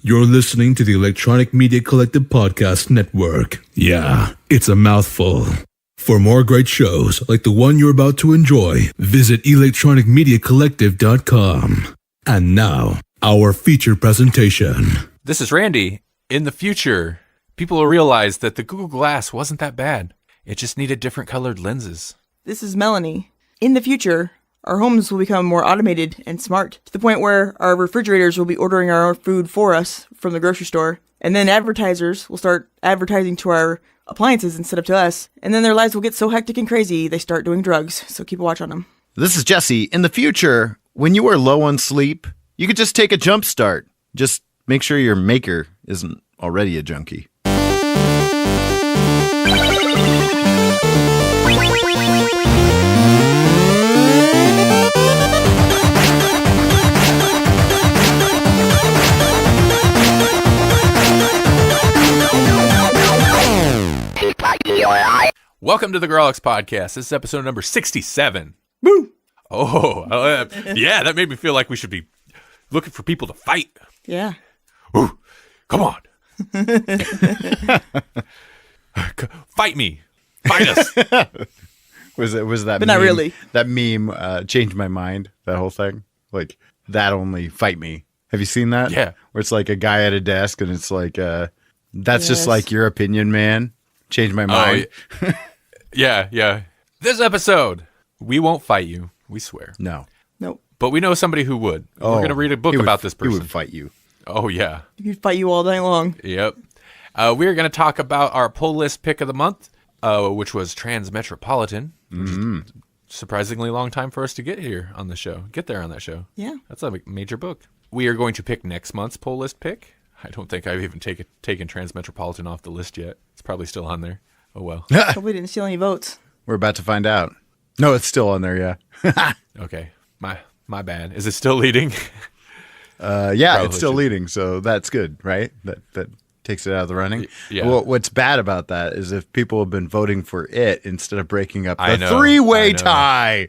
You're listening to the Electronic Media Collective Podcast Network. Yeah, it's a mouthful. For more great shows like the one you're about to enjoy, visit electronicmediacollective.com. And now, our feature presentation. This is Randy. In the future, people will realize that the Google Glass wasn't that bad. It just needed different colored lenses. This is Melanie. In the future, our homes will become more automated and smart to the point where our refrigerators will be ordering our own food for us from the grocery store. And then advertisers will start advertising to our appliances instead of to us. And then their lives will get so hectic and crazy, they start doing drugs. So keep a watch on them. This is Jesse. In the future, when you are low on sleep, you could just take a jump start. Just make sure your maker isn't already a junkie. Welcome to the Grawlix podcast. This is episode number 67. Woo! Oh, yeah, that made me feel like we should be looking for people to fight. Yeah. Ooh, come on. Fight me. Fight us. Was that But meme, not really. That meme changed my mind, that whole thing? Like, that only fight me. Have you seen that? Yeah. Where it's like a guy at a desk and it's like, that's just Yes. like your opinion, man. Changed my mind. Yeah. This episode, we won't fight you. We swear. No. Nope. But we know somebody who would. We're going to read a book he would- about this person. He would fight you. Oh, yeah. He'd fight you all day long. Yep. We're going to talk about our pull list pick of the month, which was Transmetropolitan. Surprisingly long time for us to get there on that show. Yeah. That's a major book. We are going to pick next month's pull list pick. I don't think I've even taken Transmetropolitan off the list yet. It's probably still on there. Oh, well. Hope we didn't steal any votes. We're about to find out. No, it's still on there, yeah. Okay. My bad. Is it still leading? Yeah, Probably it's still should. leading, so that's good, right? That takes it out of the running. Yeah. What's bad about that is if people have been voting for it instead of breaking up I the know, three-way I know. tie.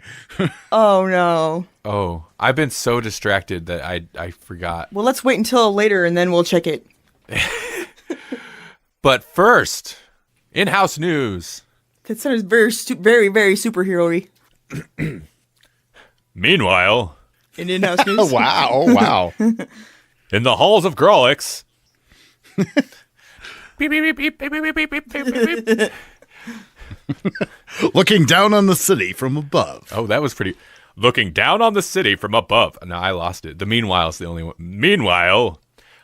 Oh, no. Oh, I've been so distracted that I forgot. Well, let's wait until later and then we'll check it. But first, in-house news. That sounds very, very superhero-y. Meanwhile, In in-house news. Oh, wow. Oh, wow. in the halls of Grawlix. Beep, beep, beep, beep, beep, beep, beep, beep, beep, beep. Looking down on the city from above. Oh, that was pretty. Looking down on the city from above. No, I lost it. The meanwhile is the only one. Meanwhile,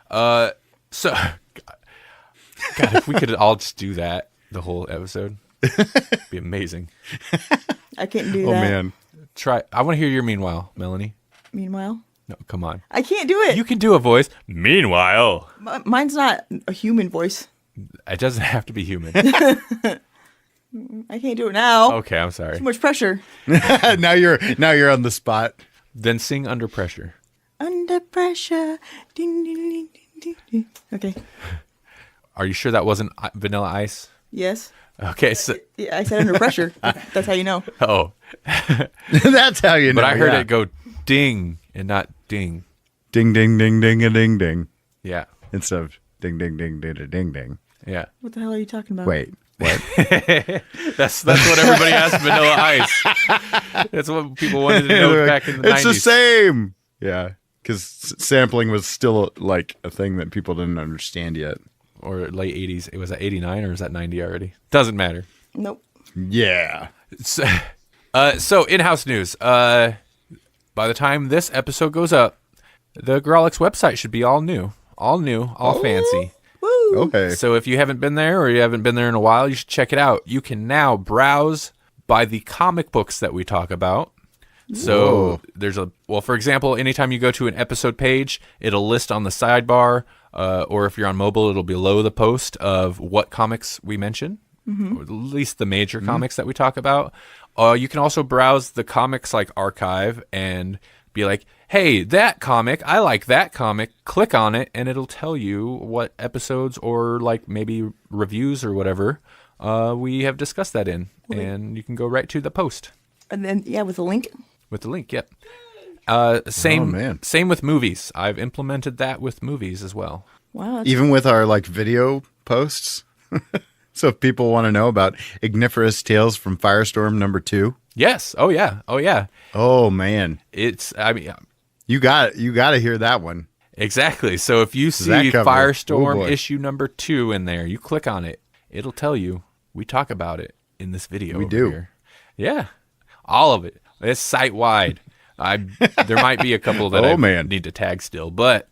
God, if we could all just do that the whole episode, it'd be amazing. I can't do Oh, that. man. Try. I want to hear your meanwhile, Melanie. Meanwhile, No, come on. I can't do it. You can do a voice. Meanwhile, Mine's not a human voice. it doesn't have to be human. I can't do it now. Okay, I'm sorry. Too much pressure. now you're on the spot. Then sing Under Pressure. Under pressure. Ding, ding, ding, ding, ding. Okay. Are you sure that wasn't Vanilla Ice? Yes. Okay, so Yeah, I said under pressure. That's how you know. oh, That's how you know. but I heard yeah. it go ding and not ding. Ding, ding, ding, ding, a ding, ding. Yeah, Instead of ding, ding, ding, ding, ding, ding, ding. yeah. What the hell are you talking about? Wait, what? That's what everybody asked Vanilla Ice. That's what people wanted to know back in the 90s. It's the same. Yeah, because sampling was still like a thing that people didn't understand yet. Or late 80s. It was that 89 or is that 90 already? Doesn't matter. Nope. Yeah. So in-house news. By the time this episode goes up, the Grawlix website should be all new, all fancy. Woo. Okay. So if you haven't been there or you haven't been there in a while, you should check it out. You can now browse by the comic books that we talk about. So there's for example, anytime you go to an episode page, it'll list on the sidebar, or if you're on mobile, it'll be below the post of what comics we mention, or at least the major comics that we talk about. You can also browse the comics like archive and be like, hey, that comic, I like that comic. Click on it, and it'll tell you what episodes or like maybe reviews or whatever we have discussed that in, and you can go right to the post And then, yeah, with a link. with the link. Yep. Same with movies. I've implemented that with movies as well. Wow. Even with our like video posts. So if people want to know about Igniferous Tales from Firestorm #2. Yes. Oh yeah. Oh man. You got to hear that one. Exactly. So if you see That cover. Firestorm Oh, boy. issue #2 in there, you click on it. It'll tell you we talk about it in this video. We over do. here. Yeah. All of it. It's site wide. There might be a couple that Oh, I man. need to tag still, but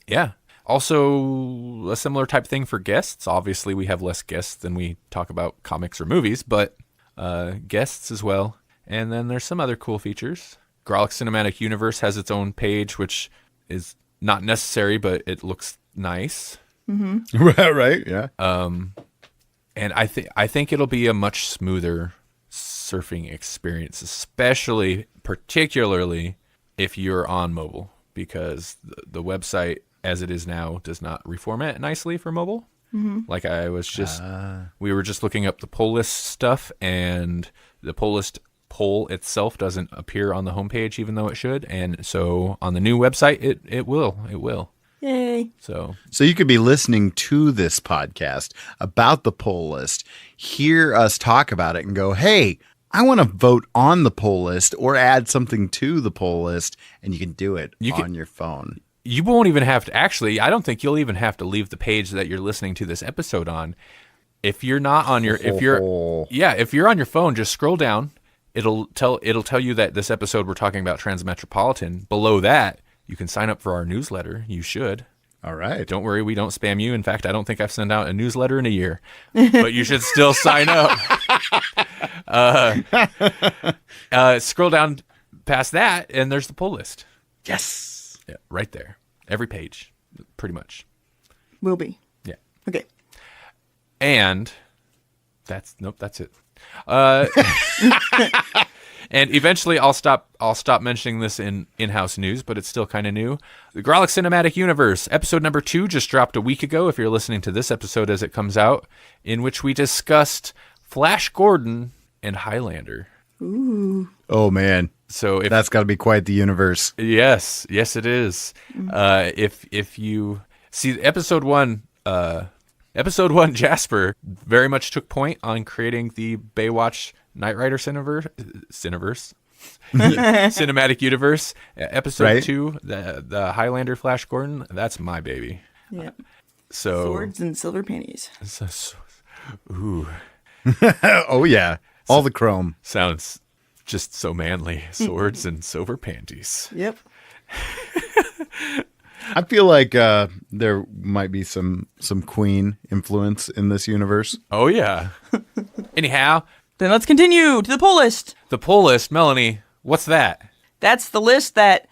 yeah. Also, a similar type thing for guests. Obviously, we have less guests than we talk about comics or movies, but guests as well. And then there's some other cool features. Grawlix Cinematic Universe has its own page, which is not necessary, but it looks nice. Right, yeah. And I think it'll be a much smoother surfing experience, particularly if you're on mobile, because the website as it is now does not reformat nicely for mobile. Like I was we were just looking up the poll list stuff, and the poll list poll itself doesn't appear on the homepage, even though it should. And so on the new website, it will. Yay. So you could be listening to this podcast about the poll list, hear us talk about it, and go, hey, I want to vote on the poll list or add something to the poll list, and you can do it on your phone. You won't even have to, actually, I don't think you'll even have to leave the page that you're listening to this episode on. If you're not on your, if you're on your phone, just scroll down. It'll tell you that this episode we're talking about Transmetropolitan. Below that, you can sign up for our newsletter. You should. All right. Don't worry, we don't spam you. In fact, I don't think I've sent out a newsletter in a year. But you should still sign up. Scroll down past that, and there's the poll list. Yes. Yeah, right there. Every page, pretty much. Will be. Yeah. Okay. And that's it. And eventually I'll stop mentioning this in in-house news, but it's still kind of new. The Grawlix Cinematic Universe, episode #2 just dropped a week ago, if you're listening to this episode as it comes out, in which we discussed Flash Gordon and Highlander. Ooh. Oh, man. So that's got to be quite the universe. Yes, it is. If you see episode 1, Jasper very much took point on creating the Baywatch Knight Rider Cineverse. Cinematic Universe. Episode 2, the Highlander Flash Gordon, that's my baby. Yeah. So swords and silver panties. Ooh. Oh yeah, all the chrome. Sounds just so manly. Swords and silver panties. Yep. I feel like there might be some Queen influence in this universe. Oh yeah. Anyhow, then let's continue to the poll list. The poll list, Melanie. What's that? That's the list that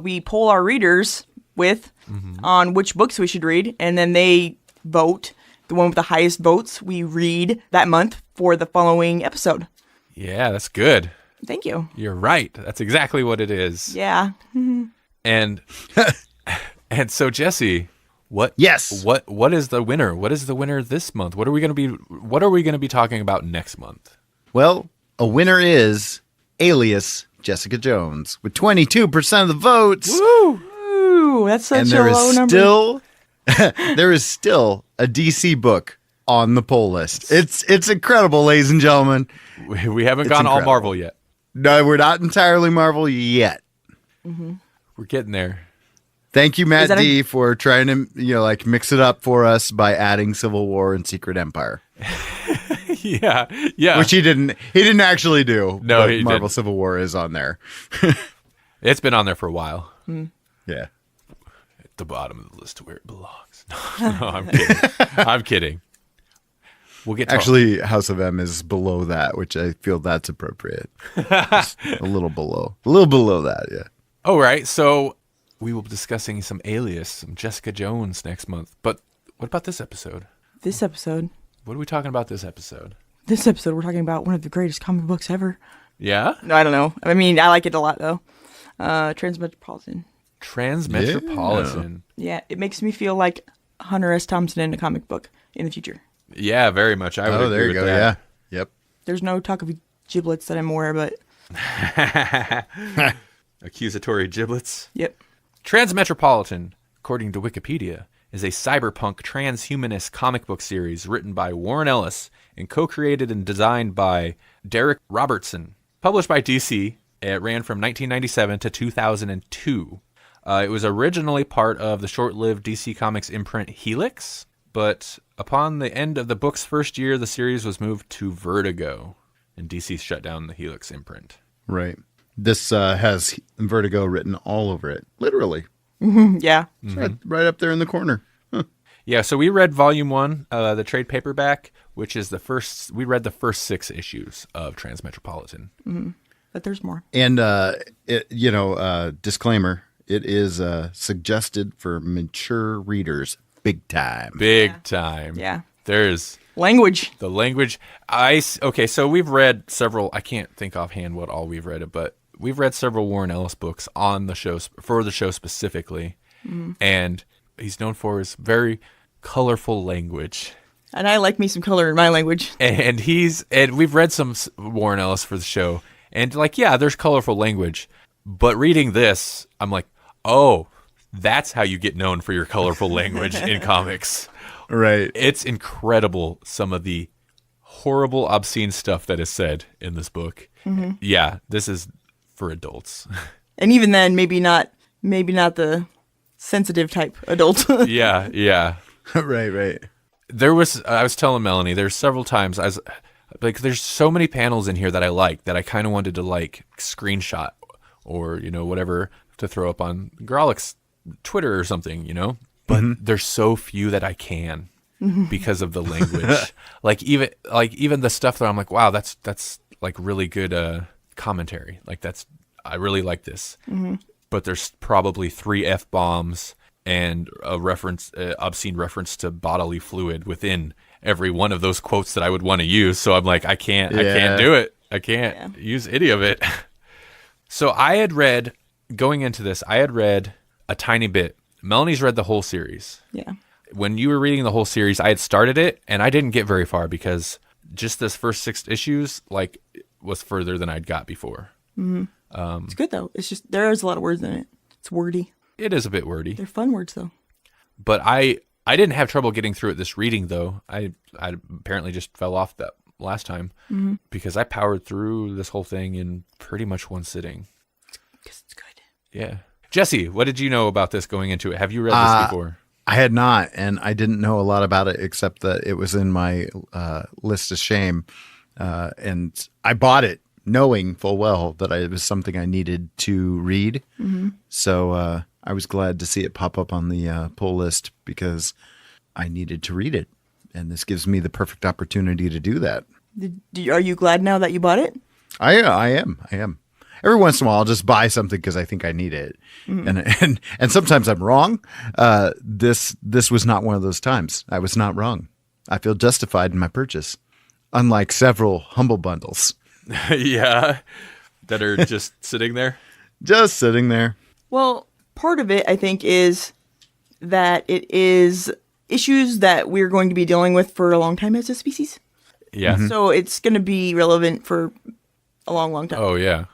we poll our readers with on which books we should read, and then they vote. The one with the highest votes we read that month for the following episode. Yeah, that's good. Thank you. You're right. That's exactly what it is. Yeah. And so Jesse, what is the winner? What is the winner this month? What are we going to be talking about next month? Well, a winner is Alias Jessica Jones with 22% of the votes. Woo! Ooh, that's such a low number. There is still a DC book on the poll list. It's incredible, ladies and gentlemen. We haven't gone all Marvel yet. No, we're not entirely Marvel yet. Mm-hmm. We're getting there. Thank you, Matt D, for trying to mix it up for us by adding Civil War and Secret Empire. Yeah. Which he didn't actually do. No, but he Marvel didn't. Civil War is on there. It's been on there for a while. Yeah. At the bottom of the list where it belongs. No, I'm kidding. I'm kidding. We'll get to actually, House of M is below that, which I feel that's appropriate. Just a little below that, yeah. All right, so we will be discussing some Alias, some Jessica Jones next month. But what about this episode? What are we talking about this episode? This episode, we're talking about one of the greatest comic books ever. Yeah? No, I don't know. I mean, I like it a lot, though. Transmetropolitan. Transmetropolitan. Yeah, it makes me feel like Hunter S. Thompson in a comic book in the future. Yeah, very much. I would agree there you with go. that. Yeah. Yep. There's no talk of giblets that I'm aware, but Accusatory giblets. Yep. Transmetropolitan, according to Wikipedia, is a cyberpunk transhumanist comic book series written by Warren Ellis and co-created and designed by Derek Robertson. Published by DC, it ran from 1997 to 2002. It was originally part of the short-lived DC Comics imprint Helix, but upon the end of the book's first year, the series was moved to Vertigo, and DC shut down the Helix imprint. Right. This has Vertigo written all over it, literally. Yeah. It's right up there in the corner. Huh. Yeah, so we read Volume 1, the trade paperback, which is we read the first 6 issues of Transmetropolitan. Mm-hmm. But there's more. And, disclaimer, it is suggested for mature readers. Big time. Big time. Yeah. There's Language. the language. Okay, so we've read several, I can't think offhand what all we've read, but we've read several Warren Ellis books on the show, for the show specifically. And he's known for his very colorful language. And I like me some color in my language. And we've read some Warren Ellis for the show. And there's colorful language. But reading this, I'm like, oh, that's how you get known for your colorful language in comics. Right. It's incredible, some of the horrible, obscene stuff that is said in this book. Mm-hmm. Yeah, this is for adults. And even then, maybe not the sensitive type adult. Yeah. Right. I was telling Melanie, there's several times there's so many panels in here that I like that I kind of wanted to screenshot or, whatever to throw up on Grawlix Twitter or something, but there's so few that I can because of the language. even the stuff that I'm like, wow, that's really good commentary. I really like this. But there's probably 3 F-bombs and a reference, obscene reference to bodily fluid within every one of those quotes that I would want to use. So I'm like, I can't do it. I can't use any of it. So going into this, I had read a tiny bit. Melanie's read the whole series. Yeah. When you were reading the whole series, I had started it, and I didn't get very far because just this first 6 issues was further than I'd got before. Mm-hmm. It's good, though. It's just, there's a lot of words in it. It's wordy. It is a bit wordy. They're fun words, though. But I didn't have trouble getting through it this reading, though. I apparently just fell off that last time because I powered through this whole thing in pretty much one sitting. Because it's good. Yeah. Jesse, what did you know about this going into it? Have you read this before? I had not, and I didn't know a lot about it except that it was in my list of shame. And I bought it knowing full well that it was something I needed to read. Mm-hmm. So I was glad to see it pop up on the pull list because I needed to read it. And this gives me the perfect opportunity to do that. Are you glad now that you bought it? I am. Every once in a while, I'll just buy something because I think I need it, and sometimes I'm wrong. This was not one of those times. I was not wrong. I feel justified in my purchase, unlike several humble bundles. Yeah, that are just sitting there. Just sitting there. Well, part of it, I think, is that it is issues that we're going to be dealing with for a long time as a species. Yeah. Mm-hmm. So it's going to be relevant for a long, long time. Oh, yeah.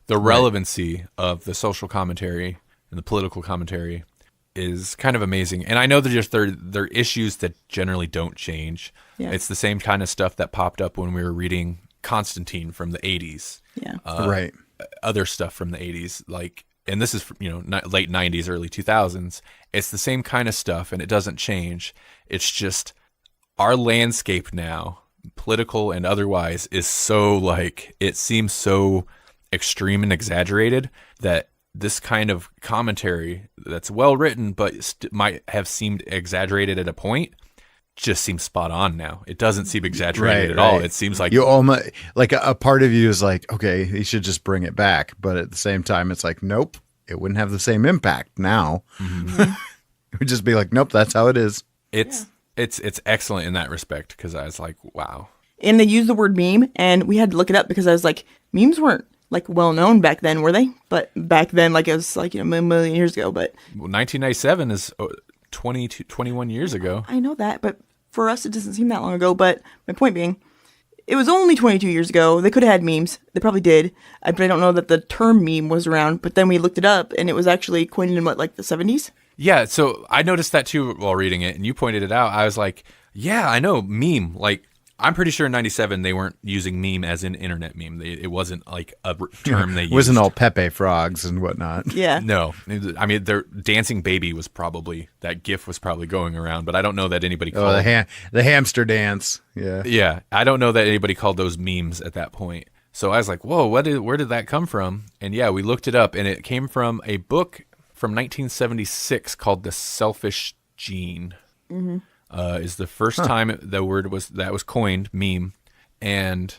The relevancy of the social commentary and the political commentary is kind of amazing. And I know they're issues that generally don't change. Yeah. It's the same kind of stuff that popped up when we were reading Constantine from the 80s. Yeah. Right. Other stuff from the 80s, and this is, late 90s, early 2000s. It's the same kind of stuff, and it doesn't change. It's just our landscape now, political and otherwise, is so, it seems so extreme and exaggerated that this kind of commentary that's well written but might have seemed exaggerated at a point just seems spot on now. It doesn't seem exaggerated at all. It seems like you almost a part of you is like, okay, he should just bring it back, but at the same time it's like, nope, it wouldn't have the same impact now. Mm-hmm. It would just be like, nope, that's how it is. It's excellent in that respect because I was like, wow. And they use the word meme, and we had to look it up because I was like, memes weren't well known back then, were they? But back then, it was a million years ago. But 1997 is 21 years ago. I know that, but for us, it doesn't seem that long ago. But my point being, it was only 22 years ago. They could have had memes. They probably did. But I don't know that the term meme was around. But then we looked it up, and it was actually coined in, what, like the 70s? Yeah, so I noticed that too while reading it, and you pointed it out. I was like, yeah, I know, meme. Like, I'm pretty sure in 97 they weren't using meme as in internet meme. It wasn't like a term they used. It wasn't all Pepe frogs and whatnot. Yeah. No. I mean, their dancing baby was probably, that GIF was probably going around, but I don't know that anybody called the hamster dance. Yeah. Yeah, I don't know that anybody called those memes at that point. So I was like, whoa, where did that come from? And yeah, we looked it up, and it came from a book from 1976 called The Selfish Gene. Mm-hmm. Is the first time the word was coined, meme, and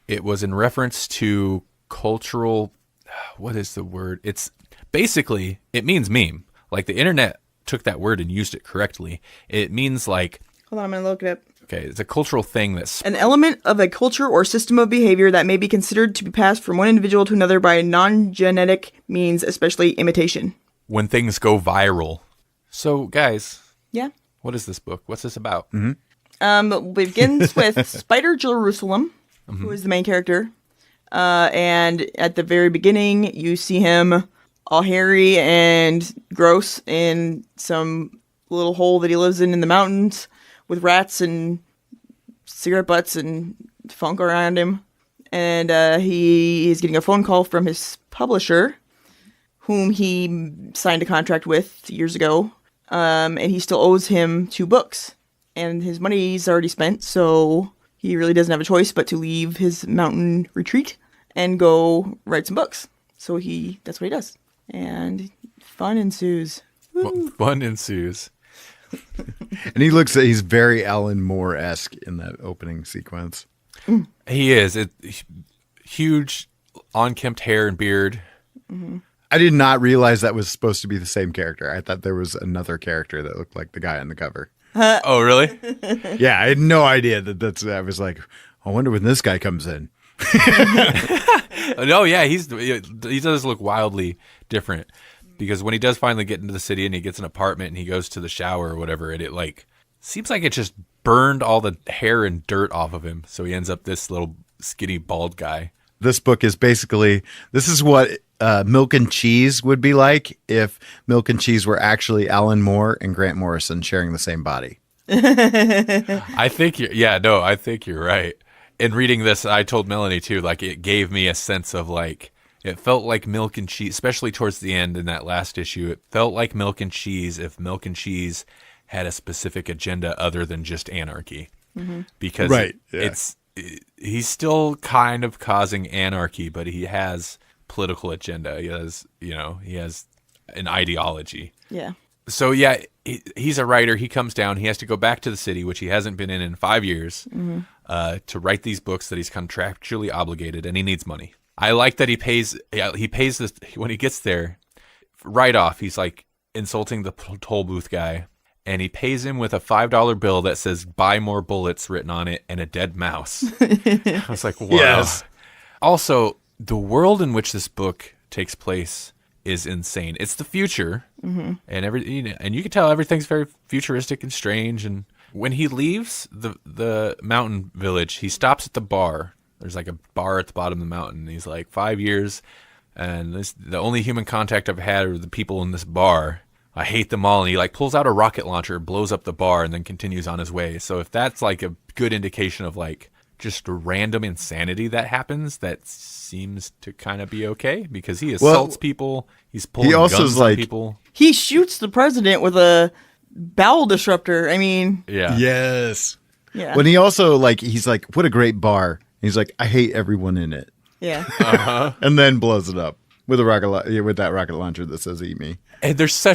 it was in reference to cultural. What is the word? It's basically, it means meme. Like the internet took that word and used it correctly. It means like. Hold on, I'm gonna look it up. Okay, it's a cultural thing that's an element of a culture or system of behavior that may be considered to be passed from one individual to another by non-genetic means, especially imitation. When things go viral. So, guys. Yeah. What is this book? What's this about? Mm-hmm. It begins with Spider Jerusalem, who is the main character. And at the very beginning, you see him all hairy and gross in some little hole that he lives in the mountains with rats and cigarette butts and funk around him. And he is getting a phone call from his publisher, whom he signed a contract with years ago. And he still owes him 2 books. And his money's already spent, so he really doesn't have a choice but to leave his mountain retreat and go write some books. So that's what he does. And fun ensues. Fun ensues. And he's very Alan Moore-esque in that opening sequence. He is. Huge, unkempt hair and beard. Mm-hmm. I did not realize that was supposed to be the same character. I thought there was another character that looked like the guy on the cover. Oh, really? Yeah, I had no idea that's. I was like, I wonder when this guy comes in. No, yeah, he does look wildly different, because when he does finally get into the city and he gets an apartment and he goes to the shower or whatever, it like seems like it just burned all the hair and dirt off of him. So he ends up this little skinny bald guy. This book is basically, this is what Milk and Cheese would be like if Milk and Cheese were actually Alan Moore and Grant Morrison sharing the same body. I think you're right. In reading this, I told Melanie too, like it gave me a sense of like, it felt like Milk and Cheese, especially towards the end in that last issue. It felt like Milk and Cheese if Milk and Cheese had a specific agenda other than just anarchy. Mm-hmm. Because he's still kind of causing anarchy, but he has political agenda. He has an ideology. Yeah. So yeah, he's a writer. He comes down. He has to go back to the city, which he hasn't been in 5 years, to write these books that he's contractually obligated, and he needs money. I like that he pays this when he gets there. Right off, he's like insulting the toll booth guy. And he pays him with a $5 bill that says "buy more bullets" written on it and a dead mouse. I was like, wow. Yes. Also, the world in which this book takes place is insane. It's the future, and and you can tell everything's very futuristic and strange. And when he leaves the mountain village, he stops at the bar. There's like a bar at the bottom of the mountain. And he's like, 5 years, and the only human contact I've had are the people in this bar. I hate them all. And he like pulls out a rocket launcher, blows up the bar, and then continues on his way. So if that's like a good indication of like just random insanity that happens, that seems to kind of be okay, because he assaults people. He's pulling guns on people. He shoots the president with a bowel disruptor. I mean, yeah. Yes. Yeah. When he also he's like, what a great bar. He's like, I hate everyone in it. Yeah. And then blows it up with that rocket launcher that says "eat me." And there's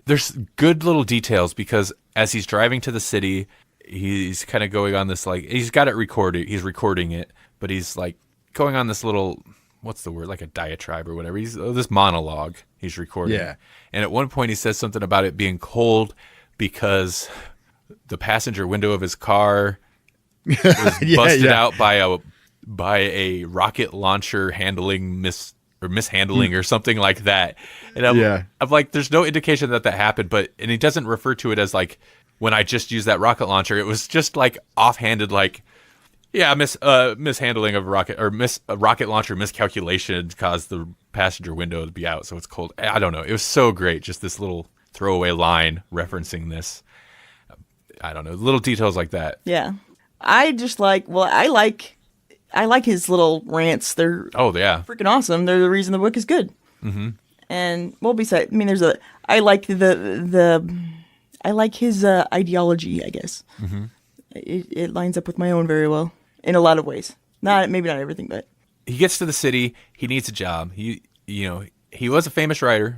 there's good little details, because as he's driving to the city, he's kind of going on this like, he's got it recorded. He's recording it, but he's like going on this little, what's the word, like a diatribe or whatever. He's this monologue he's recording. Yeah. And at one point he says something about it being cold because the passenger window of his car was busted out by a rocket launcher mishandling or something like that. And I'm like, there's no indication that happened, and he doesn't refer to it as like, when I just used that rocket launcher, it was just like offhanded, like, Yeah, mishandling of a rocket or a rocket launcher miscalculation caused the passenger window to be out, so it's cold. I don't know. It was so great. Just this little throwaway line referencing this. I don't know, little details like that. Yeah, I just like. Well, I like his little rants. They're freaking awesome. They're the reason the book is good. Mm-hmm. And well, besides, I mean, I like I like his ideology. I guess it lines up with my own very well in a lot of ways. Maybe not everything, but he gets to the city. He needs a job. He was a famous writer,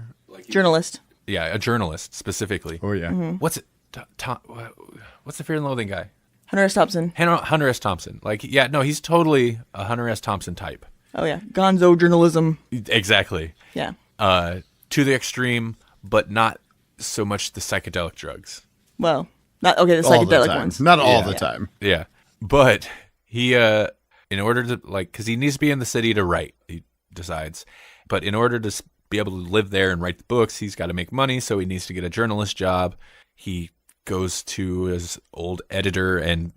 journalist. Yeah, a journalist specifically. Oh yeah. Mm-hmm. What's the Fear and Loathing guy? Hunter S. Thompson. Hunter S. Thompson. He's totally a Hunter S. Thompson type. Oh yeah, gonzo journalism. Exactly. Yeah. To the extreme, but not so much the psychedelic drugs. Well, not okay. The All the psychedelic time. ones. Not all the time. Yeah, but he, in order to because he needs to be in the city to write, he decides. But in order to be able to live there and write the books, he's got to make money, so he needs to get a journalist job. He goes to his old editor and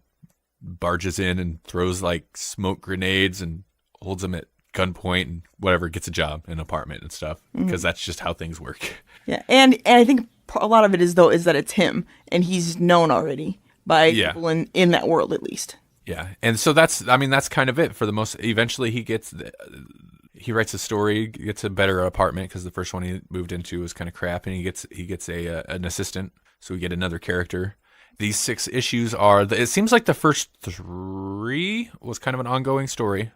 barges in and throws smoke grenades and holds him at gunpoint and whatever, gets a job, an apartment and stuff, because that's just how things work. Yeah, and I think a lot of it is that it's him, and he's known already by people in that world at least. Yeah, and so that's kind of it for the most. Eventually, he writes a story, gets a better apartment because the first one he moved into was kind of crap, and he gets an assistant, so we get another character. These 6 issues it seems like the first 3 was kind of an ongoing story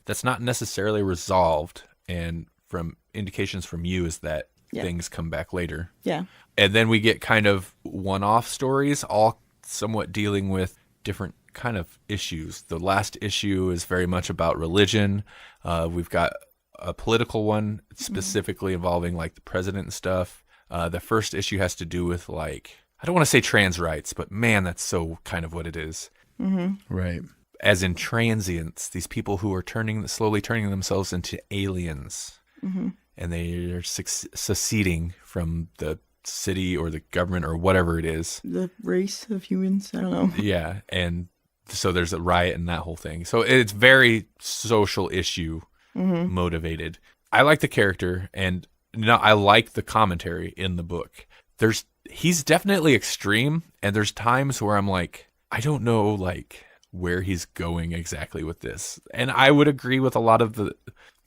that's not necessarily resolved, and from indications from you is that things come back later. Yeah. And then we get kind of one-off stories, all somewhat dealing with different kind of issues. The last issue is very much about religion. We've got a political one specifically involving the president and stuff. The first issue has to do with I don't want to say trans rights, but man, that's so kind of what it is. Mm-hmm. Right. As in transients, these people who are slowly turning themselves into aliens. Mm-hmm. And they are seceding from the city or the government or whatever it is. The race of humans, I don't know. Yeah, and so there's a riot and that whole thing. So it's very social issue motivated. I like the character, and I like the commentary in the book. He's definitely extreme, and there's times where I'm like, I don't know where he's going exactly with this. And I would agree with a lot of the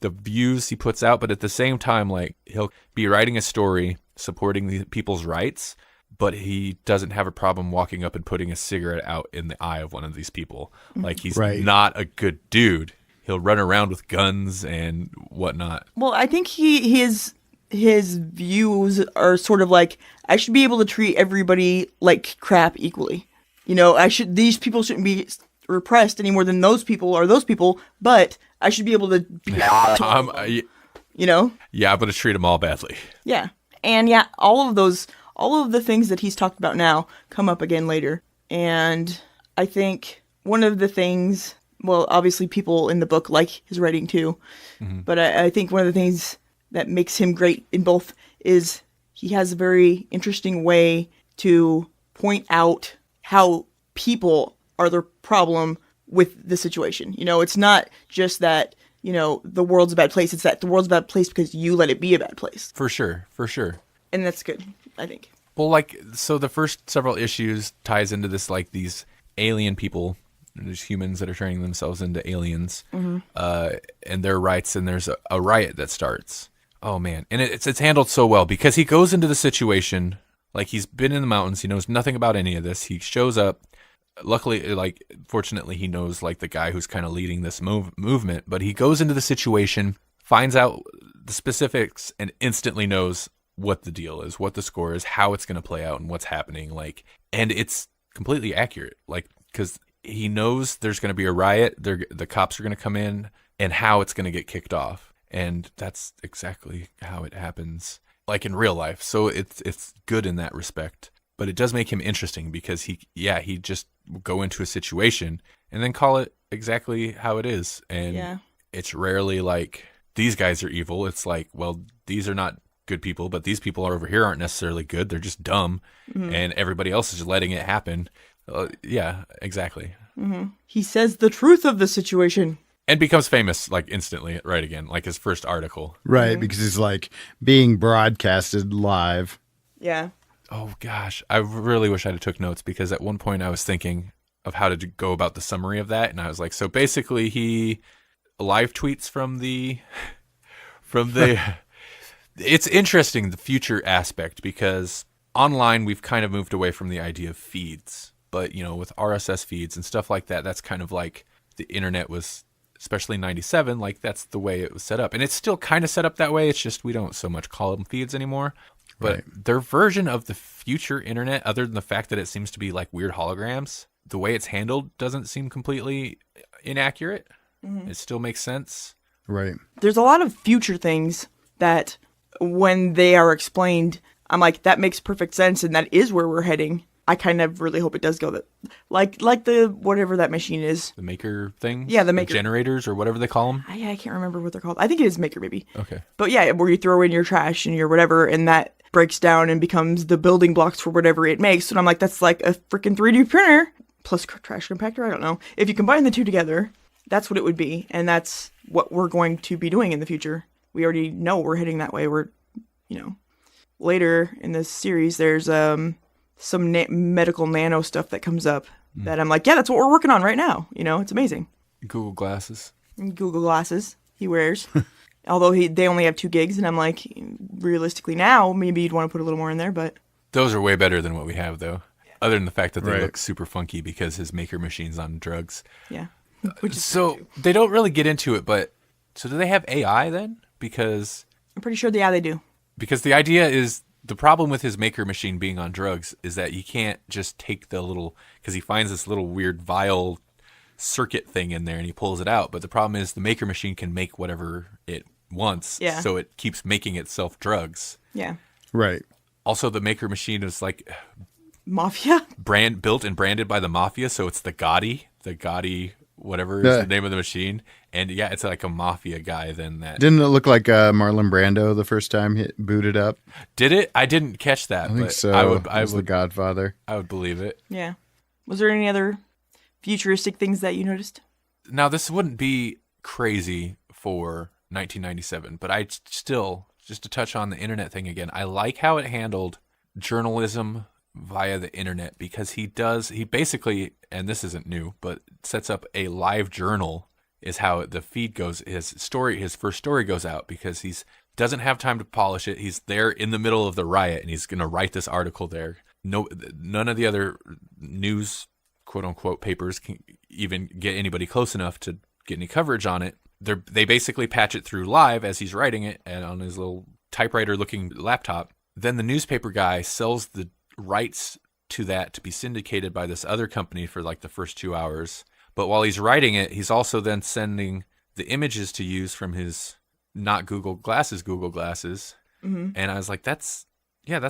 views he puts out, but at the same time, he'll be writing a story supporting the people's rights, but he doesn't have a problem walking up and putting a cigarette out in the eye of one of these people. He's not a good dude. He'll run around with guns and whatnot. Well, I think his views are sort of I should be able to treat everybody like crap equally. These people shouldn't be repressed any more than those people are those people, but I should be able to be Yeah, I'm going to treat them all badly. Yeah. And all of the things that he's talked about now come up again later. And I think one of the things, well, obviously people in the book like his writing too, but I think one of the things that makes him great in both is he has a very interesting way to point out how people are the problem with the situation. It's not just that, the world's a bad place. It's that the world's a bad place because you let it be a bad place. For sure. And that's good, I think. Well, so the first several issues ties into this, these alien people, there's humans that are turning themselves into aliens, and their rights, and there's a riot that starts. Oh man. And it's handled so well because he goes into the situation, he's been in the mountains, he knows nothing about any of this. He shows up. Luckily, fortunately, he knows the guy who's kind of leading this movement, but he goes into the situation, finds out the specifics, and instantly knows what the deal is, what the score is, how it's going to play out, and what's happening. And it's completely accurate, because he knows there's going to be a riot, the cops are going to come in, and how it's going to get kicked off. And that's exactly how it happens, in real life. So it's good in that respect. But it does make him interesting because he just go into a situation and then call it exactly how it is. And it's rarely these guys are evil. It's well, these are not good people, but these people are over here aren't necessarily good. They're just dumb. And everybody else is just letting it happen. Yeah, exactly. He says the truth of the situation. And becomes famous like instantly, right again, like his first article. Right, because he's like being broadcasted live. Yeah. Oh gosh, I really wish I had took notes because at one point I was thinking of how to go about the summary of that, and I was like, so basically he live tweets from the It's interesting, the future aspect, because online we've kind of moved away from the idea of feeds, but with RSS feeds and stuff like that, that's kind of like the internet was, especially in 97, like that's the way it was set up, and it's still kind of set up that way. It's just we don't so much call them feeds anymore. But their version of the future internet, other than the fact that it seems to be like weird holograms, the way it's handled doesn't seem completely inaccurate. It still makes sense. Right. There's a lot of future things that when they are explained, I'm like, that makes perfect sense, and that is where we're heading. I kind of really hope it does go that, like the whatever that machine is. The maker thing? Yeah, the maker. Generators or whatever they call them? I can't remember what they're called. I think it is maker, maybe. Okay. But yeah, where you throw in your trash and your whatever, and that breaks down and becomes the building blocks for whatever it makes. And I'm like, that's like a freaking 3D printer plus trash compactor. I don't know. If you combine the two together, that's what it would be. And that's what we're going to be doing in the future. We already know we're heading that way. We're, later in this series, there's some medical nano stuff that comes up that I'm like, yeah, that's what we're working on right now. It's amazing. Google Glasses. Google Glasses he wears. Although they only have 2 gigs, and I'm like, realistically now, maybe you'd want to put a little more in there, but... Those are way better than what we have, though. Other than the fact that they look super funky because his maker machine's on drugs. Yeah. So they don't really get into it, but... So do they have AI then? Because... I'm pretty sure they do. Because the idea is... The problem with his maker machine being on drugs is that you can't just take the little... Because he finds this little weird vial circuit thing in there and he pulls it out. But the problem is the maker machine can make whatever it wants. Yeah. So it keeps making itself drugs. Yeah. Right. Also, the maker machine is like... Mafia? Built and branded by the Mafia. So it's the Gotti, whatever is the name of the machine. And yeah, it's like a Mafia guy then that... Didn't it look like Marlon Brando the first time he booted up? Did it? I didn't catch that. I think but so. I would The Godfather. I would believe it. Yeah. Was there any other futuristic things that you noticed? Now, this wouldn't be crazy for 1997, but I still, just to touch on the internet thing again, I like how it handled journalism via the internet, because he basically, and this isn't new, but sets up a live journal is how the feed goes. His first story goes out because he's doesn't have time to polish it. He's there in the middle of the riot and he's going to write this article there. None of the other news, quote unquote, papers can even get anybody close enough to get any coverage on it. They basically patch it through live as he's writing it and on his little typewriter looking laptop. Then the newspaper guy sells the rights to that to be syndicated by this other company for like the first 2 hours. But while he's writing it, he's also then sending the images to use from his not Google Glasses. Mm-hmm. And I was like, that's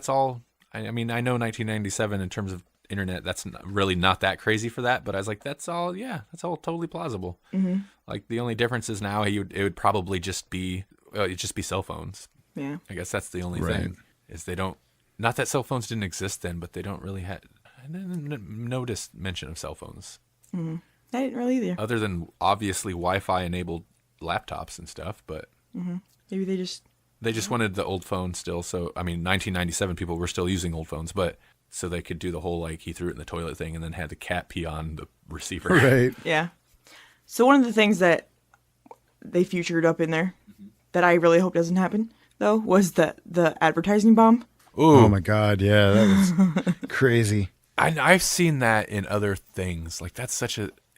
all. I mean, I know 1997 in terms of internet, that's really not that crazy for that. But I was like, that's all totally plausible. Mm-hmm. Like the only difference is now it would probably just be cell phones. Yeah. I guess that's the only thing is they don't, not that cell phones didn't exist then, but they don't really I didn't notice mention of cell phones. Mm-hmm. I didn't really either. Other than obviously Wi-Fi enabled laptops and stuff, but maybe they just wanted the old phone still. So I mean, 1997 people were still using old phones, but so they could do the whole like he threw it in the toilet thing and then had the cat pee on the receiver. Right. Yeah. So one of the things that they featured up in there that I really hope doesn't happen though was the advertising bomb. Ooh. Oh my God! Yeah, that was crazy. I've seen that in other things. Like that's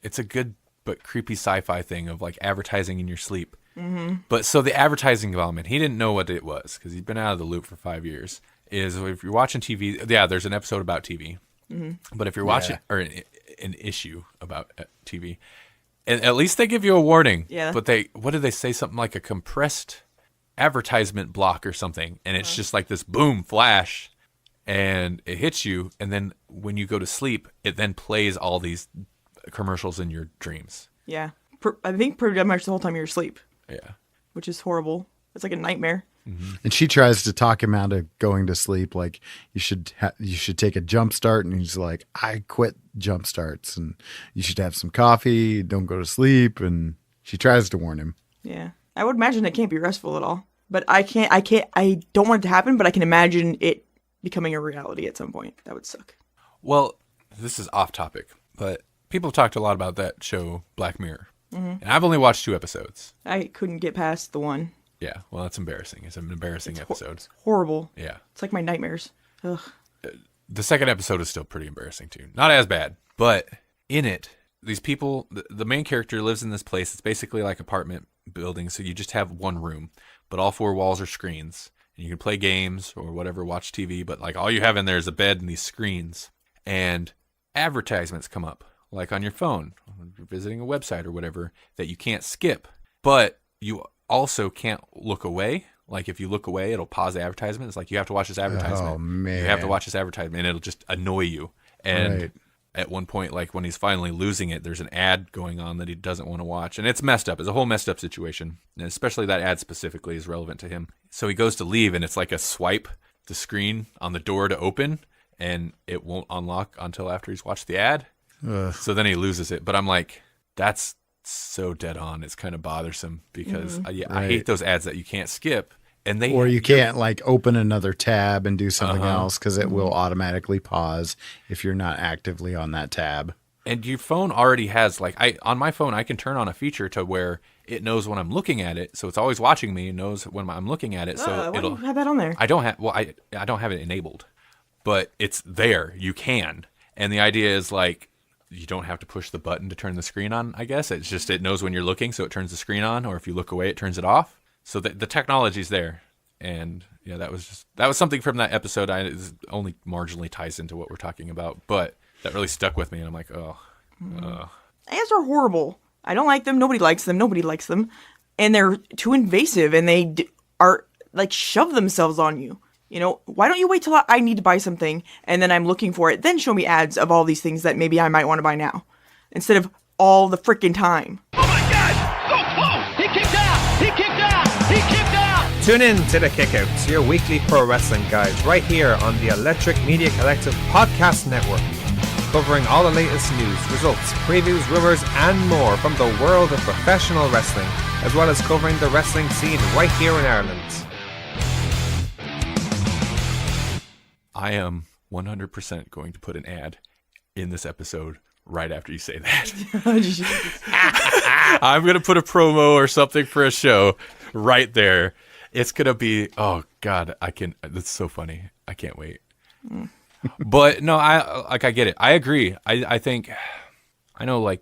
it's a good but creepy sci-fi thing of like advertising in your sleep. Mm-hmm. But so the advertising development, he didn't know what it was because he'd been out of the loop for 5 years. Is if you're watching TV, there's an episode about TV. Mm-hmm. But if you're watching or an issue about TV, and at least they give you a warning. Yeah. But what did they say? Something like a compressed advertisement block or something, and it's just like this boom flash. And it hits you, and then when you go to sleep, it then plays all these commercials in your dreams. Yeah. I think pretty much the whole time you're asleep. Yeah. Which is horrible. It's like a nightmare. And she tries to talk him out of going to sleep. Like you should take a jump start. And he's like, I quit jump starts and you should have some coffee. Don't go to sleep. And she tries to warn him. Yeah. I would imagine it can't be restful at all. But I don't want it to happen, but I can imagine it becoming a reality at some point. That would suck. Well, this is off topic, but people have talked a lot about that show, Black Mirror. And I've only watched 2 episodes. I couldn't get past the one. Yeah, well, that's embarrassing. It's an embarrassing episode. It's horrible. Yeah. It's like my nightmares. Ugh. The second episode is still pretty embarrassing, too. Not as bad, but in it, these people, the main character lives in this place. It's basically like apartment building, so you just have one room, but all 4 walls are screens. And you can play games or whatever, watch TV, but like all you have in there is a bed and these screens. And advertisements come up, like on your phone, when you're visiting a website or whatever, that you can't skip. But you also can't look away. Like if you look away, it'll pause the advertisement. It's like you have to watch this advertisement. Oh, man. You have to watch this advertisement, and it'll just annoy you. And Right. at one point, like when he's finally losing it, there's an ad going on that he doesn't want to watch. And it's messed up. It's a whole messed up situation. And especially that ad specifically is relevant to him. So he goes to leave, and it's like a swipe the screen on the door to open, and it won't unlock until after he's watched the ad. So then he loses it. But I'm like, that's so dead on. It's kind of bothersome because I hate those ads that you can't skip. And Or you can't like open another tab and do something else because it will automatically pause if you're not actively on that tab. And your phone already has on my phone, I can turn on a feature to where it knows when I'm looking at it. So it's always watching me and knows when I'm looking at it. So Why do you have that on there? I don't have it enabled, but it's there. You can. And the idea is like, you don't have to push the button to turn the screen on, I guess. It's just, it knows when you're looking, so it turns the screen on, or if you look away, it turns it off. So the technology's there. And yeah, that was something from that episode. It only marginally ties into what we're talking about, but that really stuck with me. And I'm like, Ads are horrible. I don't like them. Nobody likes them. Nobody likes them. And they're too invasive, and they are like shove themselves on you. You know, why don't you wait till I need to buy something and then I'm looking for it, then show me ads of all these things that maybe I might want to buy now, instead of all the freaking time. Oh my God! So close! He kicked out! He kicked out! He kicked out! Tune in to The Kickouts, your weekly pro wrestling guides, right here on the Electric Media Collective Podcast Network. Covering all the latest news, results, previews, rumors, and more from the world of professional wrestling, as well as covering the wrestling scene right here in Ireland. I am 100% going to put an ad in this episode right after you say that. I'm going to put a promo or something for a show right there. It's going to be, oh God, that's so funny. I can't wait. But no, I get it. I agree. I think, I know like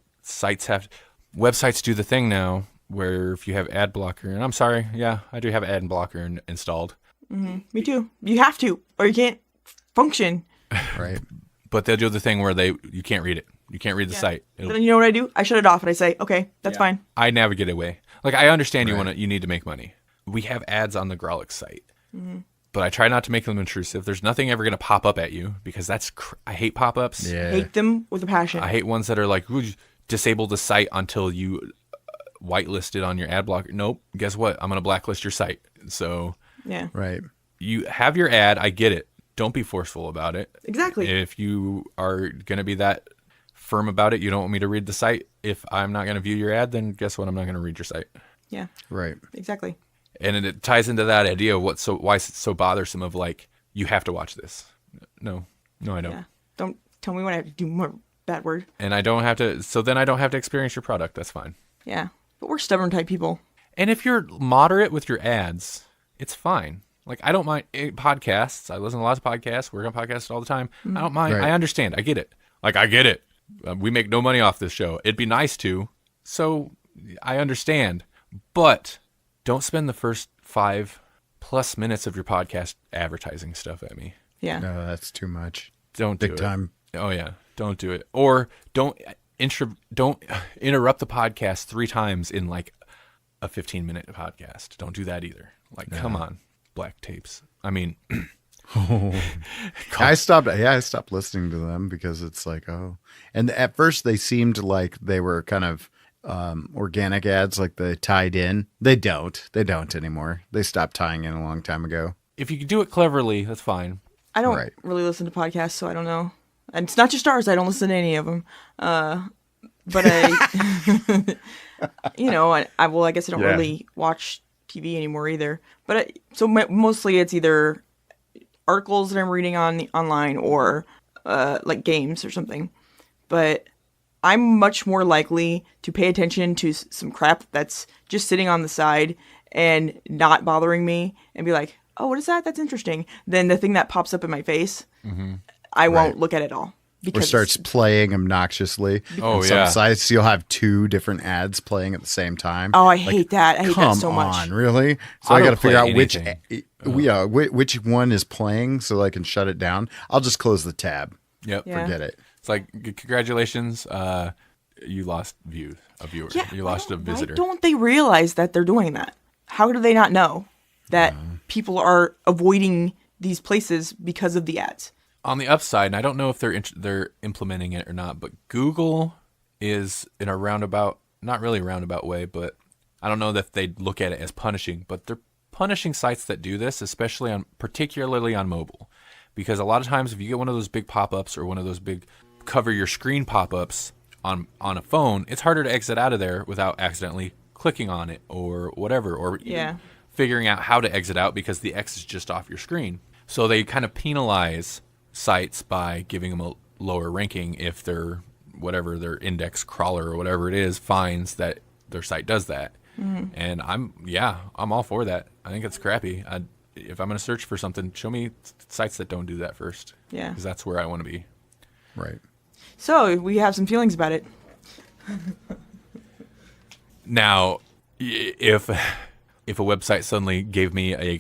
websites do the thing now where if you have ad blocker, and I'm sorry, yeah, I do have ad blocker installed. Mm-hmm. Me too. You have to, or you can't function. Right. But they'll do the thing where you can't read it. You can't read the site. Then you know what I do? I shut it off and I say, okay, that's fine. I navigate away. Like I understand you need to make money. We have ads on the Grawlix site, but I try not to make them intrusive. There's nothing ever going to pop up at you because I hate pop-ups. Yeah. Hate them with a passion. I hate ones that are like, disable the site until you whitelist it on your ad blocker. Nope. Guess what? I'm going to blacklist your site. So yeah. Right. You have your ad. I get it. Don't be forceful about it. Exactly. If you are going to be that firm about it, you don't want me to read the site. If I'm not going to view your ad, then guess what? I'm not going to read your site. Yeah. Right. Exactly. And it ties into that idea of why it's so bothersome of like, you have to watch this. No, I don't. Yeah. Don't tell me when I have to do more bad word. And I don't have to, so then I don't have to experience your product. That's fine. Yeah. But we're stubborn type people. And if you're moderate with your ads, it's fine. Like, I don't mind podcasts. I listen to lots of podcasts, work on podcasts all the time. I don't mind. Right. I understand. I get it. Like, I get it. We make no money off this show. It'd be nice to. So I understand. But don't spend the first 5+ minutes of your podcast advertising stuff at me. Yeah. No, that's too much. Don't do Big it. time. Oh, yeah. Don't do it. Or don't interrupt the podcast 3 times in like a 15-minute podcast. Don't do that either. Like, come on. Black tapes. I mean, I stopped listening to them because it's like, oh, and at first they seemed like they were kind of organic ads like they tied in. They don't anymore. They stopped tying in a long time ago. If you can do it cleverly, that's fine. I don't Right. really listen to podcasts, so I don't know. And it's not just ours. I don't listen to any of them. But I, I guess I don't really watch TV anymore either. But mostly it's either articles that I'm reading online or like games or something. But I'm much more likely to pay attention to some crap that's just sitting on the side and not bothering me and be like, oh, what is that? That's interesting. Then the thing that pops up in my face, I won't look at it all. Or starts playing obnoxiously. Oh, On some yeah. sites, you'll have 2 different ads playing at the same time. Oh, I hate that. I hate that so much. Come on, really? So I got to figure out Autoplay which one is playing so I can shut it down. I'll just close the tab. Yep. Yeah. Forget it. It's like, congratulations, you lost a viewer. Yeah, You lost a visitor. Why don't they realize that they're doing that? How do they not know that people are avoiding these places because of the ads? On the upside, and I don't know if they're implementing it or not, but Google is in a roundabout, not really roundabout way, but I don't know that they'd look at it as punishing, but they're punishing sites that do this, particularly on mobile. Because a lot of times if you get one of those big pop-ups or one of those big cover your screen pop-ups on a phone, it's harder to exit out of there without accidentally clicking on it or whatever, or even figuring out how to exit out because the X is just off your screen. So they kind of penalize sites by giving them a lower ranking if their index crawler or whatever it is finds that their site does that. And I'm all for that. I think it's crappy. If I'm going to search for something, show me sites that don't do that first. Yeah, because that's where I want to be. Right. So we have some feelings about it. Now, if a website suddenly gave me a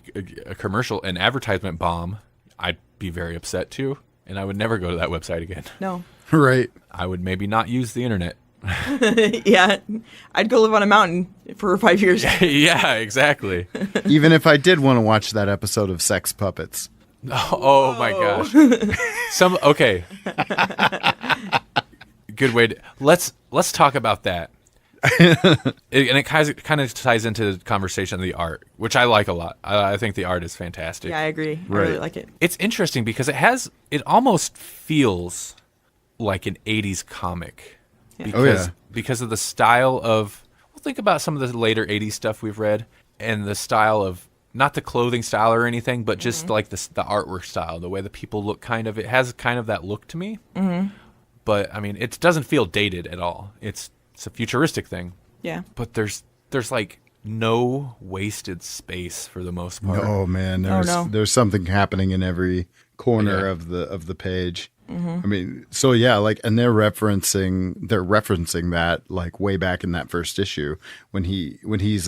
commercial, an advertisement bomb, I'd be very upset too, and I would never go to that website again. No. Right. I would maybe not use the internet. Yeah. I'd go live on a mountain for 5 years. Yeah, exactly. Even if I did want to watch that episode of Sex Puppets. Oh my gosh. Okay. Good way to let's talk about that. It kind of ties into the conversation of the art, which I like a lot. I think the art is fantastic. Yeah, I agree. I Right. really like it. It's interesting because it almost feels like an 80s comic. Yeah. Because of the style of, think about some of the later 80s stuff we've read and the style of, not the clothing style or anything, but just like the artwork style, the way the people look it has kind of that look to me. But I mean, it doesn't feel dated at all. It's a futuristic thing. Yeah. But there's like no wasted space for the most part. Oh man, there's something happening in every corner of the page. I mean, so yeah, like, and they're referencing that like way back in that first issue when he's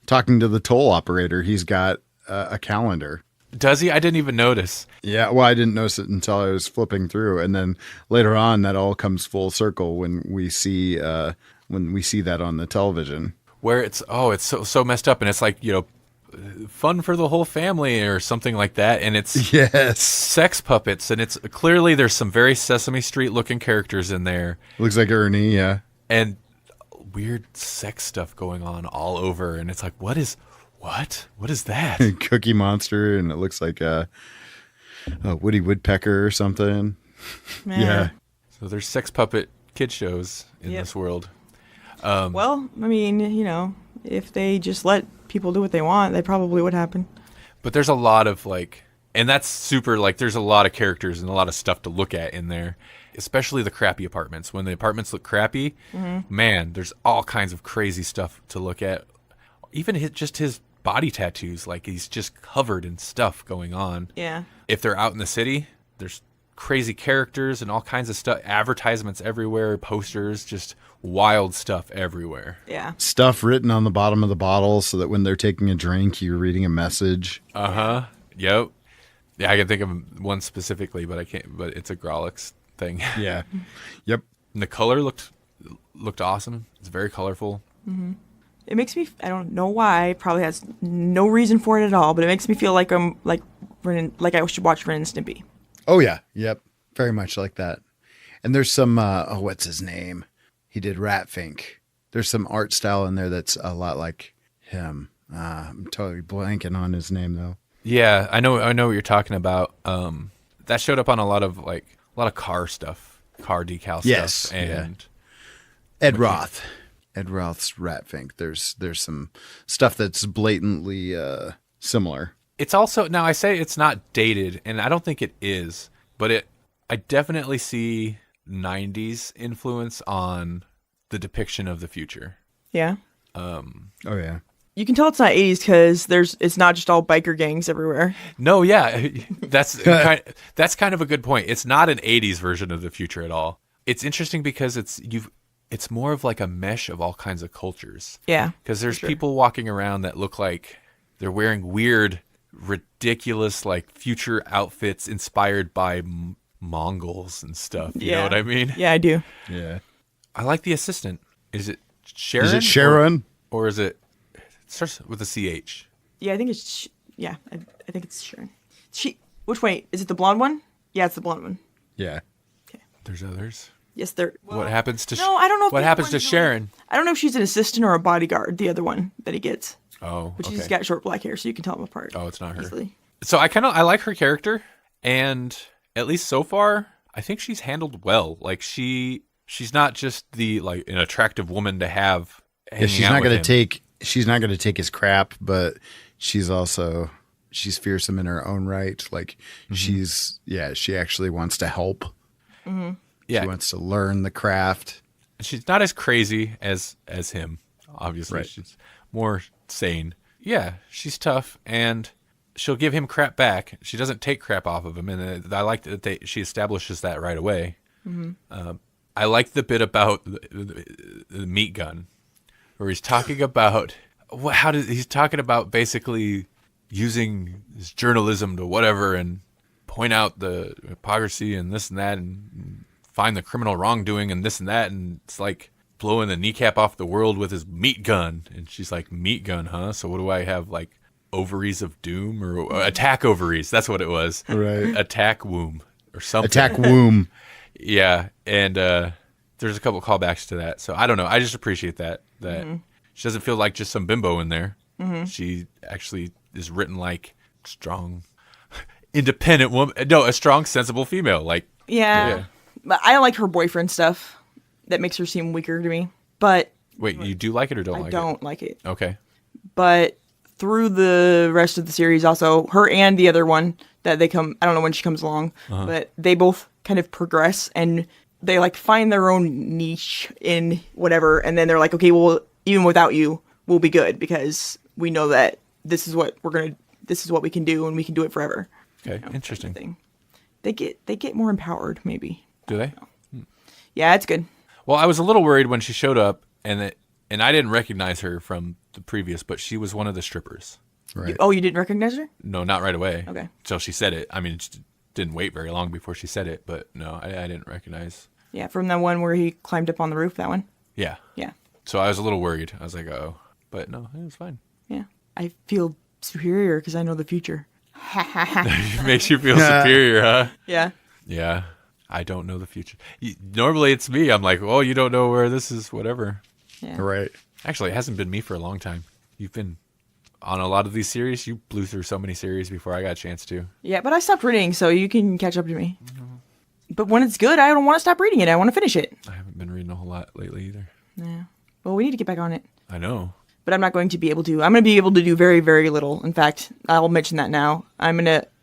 talking to the toll operator. He's got a calendar. Does he? I didn't even notice. Yeah, well, I didn't notice it until I was flipping through, and then later on, that all comes full circle when we see that on the television. Where it's so messed up, and it's like, fun for the whole family or something like that, and it's sex puppets, and it's clearly there's some very Sesame Street looking characters in there. Looks like Ernie, yeah, and weird sex stuff going on all over, and it's like, what is that? Cookie Monster, and it looks like a Woody Woodpecker or something. Man. Yeah. So there's sex puppet kid shows in this world. Well, I mean, if they just let people do what they want, that probably would happen. But there's a lot of and that's super, there's a lot of characters and a lot of stuff to look at in there, especially the crappy apartments. When the apartments look crappy, man, there's all kinds of crazy stuff to look at. Even his body tattoos, he's just covered in stuff going on. Yeah. If they're out in the city, there's crazy characters and all kinds of stuff, advertisements everywhere, posters, just wild stuff everywhere. Yeah. Stuff written on the bottom of the bottle so that when they're taking a drink, you're reading a message. Uh-huh. Yep. Yeah, I can think of one specifically, but I can't, but it's a Grawlix thing. Yeah. Yep. And the color looked awesome. It's very colorful. Mm-hmm. It makes me, I don't know why, it probably has no reason for it at all, but it makes me feel like I'm like I should watch Ren and Stimpy. Oh yeah. Yep. Very much like that. And there's some, what's his name? He did Ratfink. There's some art style in there that's a lot like him. I'm totally blanking on his name though. Yeah, I know what you're talking about. That showed up on a lot of car stuff, car decal Yes, stuff, and Ed Roth. Ed Roth's Rat Fink. There's some stuff that's blatantly similar. it's also, now I say it's not dated, and I don't think it is, but I definitely see 90s influence on the depiction of the future. Yeah. Oh yeah. You can tell it's not 80s because it's not just all biker gangs everywhere. No, yeah, that's kind of a good point. It's not an 80s version of the future at all. It's interesting because it's more of like a mesh of all kinds of cultures. Yeah. Because there's people walking around that look like they're wearing weird, ridiculous, like future outfits inspired by Mongols and stuff. You know what I mean? Yeah, I do. Yeah. I like the assistant. Is it Sharon? Is it Sharon? Or is it starts with a CH? Yeah, I think it's I think it's Sharon. Which way? Is it the blonde one? Yeah, it's the blonde one. Yeah. There's others. Yes, there. What happens to No, I don't know. If what the happens other to one's Sharon? I don't know if she's an assistant or a bodyguard. The other one that he gets, Oh, but okay. she's got short black hair, so you can tell them apart. Oh, it's not her. Easily. So I like her character, and at least so far, I think she's handled well. Like she's not just an attractive woman to have. Yeah, she's not going to take his crap, but she's fearsome in her own right. Like she actually wants to help. Mm-hmm. Yeah, she wants to learn the craft. She's not as crazy as him. Obviously, Right. She's more sane. Yeah, she's tough, and she'll give him crap back. She doesn't take crap off of him, and I like that she establishes that right away. Mm-hmm. I like the bit about the meat gun, where he's talking about he's talking about basically using his journalism to whatever and point out the hypocrisy and this and that and find the criminal wrongdoing and this and that, and it's like blowing the kneecap off the world with his meat gun. And she's like, meat gun, huh? So what do I have, like ovaries of doom or attack ovaries? That's what it was. Right. Attack womb or something. Attack womb. Yeah, and there's a couple callbacks to that. So I don't know. I just appreciate that she doesn't feel like just some bimbo in there. Mm-hmm. She actually is written like strong, independent woman. No, a strong, sensible female. Like Yeah. But I like her boyfriend stuff. That makes her seem weaker to me. But Wait, you do like it or don't like it? I don't like it. Okay. But through the rest of the series, also her and the other one that they come, I don't know when she comes along, but they both kind of progress and they like find their own niche in whatever, and then they're like, okay, well, even without you, we'll be good because we know that this is what we can do, and we can do it forever. Okay, interesting. Thing. They get more empowered, maybe. Do they? Yeah, it's good. Well, I was a little worried when she showed up, and I didn't recognize her from the previous, but she was one of the strippers. Right. Oh, you didn't recognize her? No, not right away. Okay. Until she said it. I mean, it didn't wait very long before she said it, but no, I didn't recognize. Yeah, from that one where he climbed up on the roof, that one? Yeah. Yeah. So I was a little worried. I was like, oh. But no, it was fine. Yeah. I feel superior because I know the future. It makes you feel superior, huh? Yeah. Yeah. I don't know the future. Normally it's me. I'm like, oh, you don't know where this is, whatever. Yeah. Right. Actually, it hasn't been me for a long time. You've been on a lot of these series. You blew through so many series before I got a chance to. Yeah, but I stopped reading, so you can catch up to me. But when it's good, I don't want to stop reading it. I want to finish it. I haven't been reading a whole lot lately either. Yeah. Well, we need to get back on it. I know. But I'm not going to be able to. I'm going to be able to do very, very little. In fact, I'll mention that now.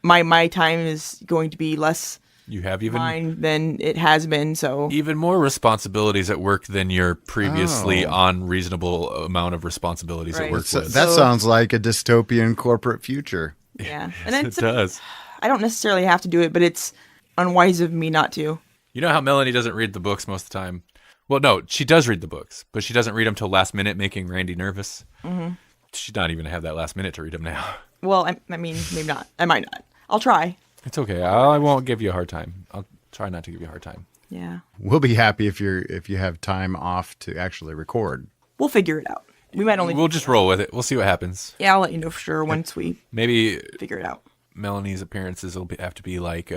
My time is going to be less You have even mine than it has been, so. even more responsibilities at work than your previously unreasonable amount of responsibilities at Right. work So was. that sounds like a dystopian corporate future. Yeah. Yes, And it does. I don't necessarily have to do it, but it's unwise of me not to. You know how Melanie doesn't read the books most of the time? Well, no, she does read the books, but she doesn't read them till last minute, making Randy nervous. Mm-hmm. She's not even have that last minute to read them now. Well, I mean, maybe not. I might not. I'll try. It's okay. I won't give you a hard time. I'll try not to give you a hard time. Yeah. We'll be happy if you have time off to actually record. We'll figure it out. We might only. We'll just roll with it. We'll see what happens. Yeah, I'll let you know for sure once we Maybe figure it out. Melanie's appearances will have to be like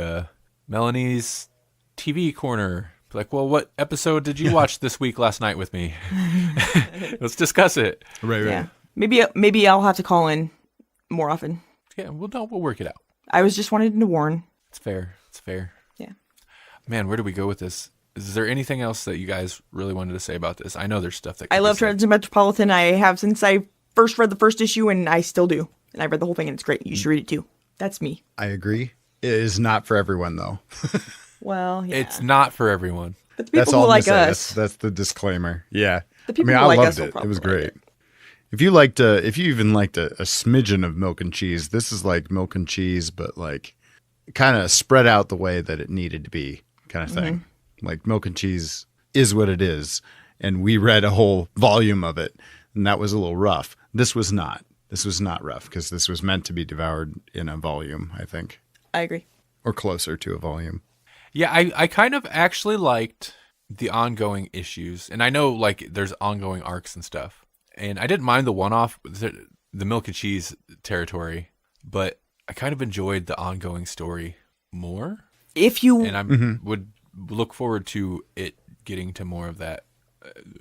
Melanie's TV corner Be like, well, what episode did you watch this week last night with me? Let's discuss it. Right. Yeah. Maybe I'll have to call in more often. Yeah, we'll work it out. I was just wanting to warn. It's fair. It's fair. Yeah. Man, where do we go with this? Is there anything else that you guys really wanted to say about this? I know there's stuff that I love Transmetropolitan. I have since I first read the first issue, and I still do. And I read the whole thing, and it's great. You should read it too. That's me. I agree. It is not for everyone, though. Well, yeah. It's not for everyone. But the people who like us. That's the disclaimer. Yeah. The people who I like loved us will it. It probably was like great. it. If you even liked a smidgen of Milk and Cheese, this is like Milk and Cheese, but like kind of spread out the way that it needed to be, kind of thing. Like Milk and Cheese is what it is, and we read a whole volume of it, and that was a little rough. This was not. This was not rough because this was meant to be devoured in a volume, I think, I agree. or closer to a volume. Yeah, I kind of actually liked the ongoing issues, and I know like there's ongoing arcs and stuff. And I didn't mind the one-off, the Milk and Cheese territory, but I kind of enjoyed the ongoing story more. If you And I would look forward to it getting to more of that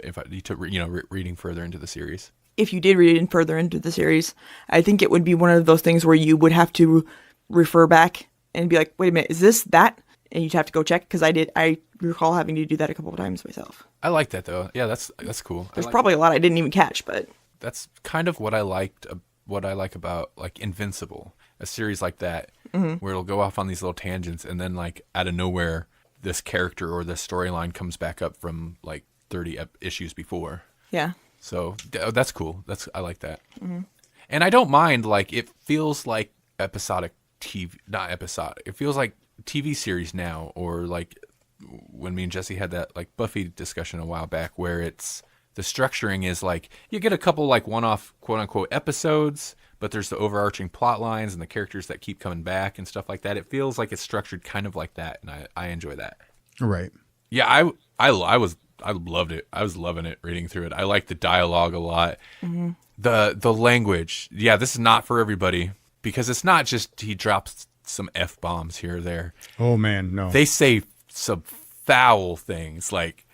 if I reading further into the series. if you did read it further into the series, I think it would be one of those things where you would have to refer back and be like, wait a minute, is this that? And you'd have to go check, because I recall having to do that a couple of times myself. I like that though. Yeah, that's cool. There's probably a lot I didn't even catch, but That's kind of what I liked. What I like about like Invincible, a series like that, where it'll go off on these little tangents, and then like out of nowhere, this character or this storyline comes back up from like 30 issues before. yeah. So that's cool. I like that. And I don't mind, like, it feels like episodic TV, not episodic. It feels like TV series now, or like when me and Jesse had that like Buffy discussion a while back, where it's the structuring is like you get a couple like one-off quote unquote episodes, but there's the overarching plot lines and the characters that keep coming back and stuff like that. It feels like it's structured kind of like that, and I enjoy that. Right. Yeah, I loved it. I was loving it reading through it. I like the dialogue a lot. The language. Yeah, this is not for everybody, because it's not just he drops some F-bombs here or there. Oh man, no. They say some foul things like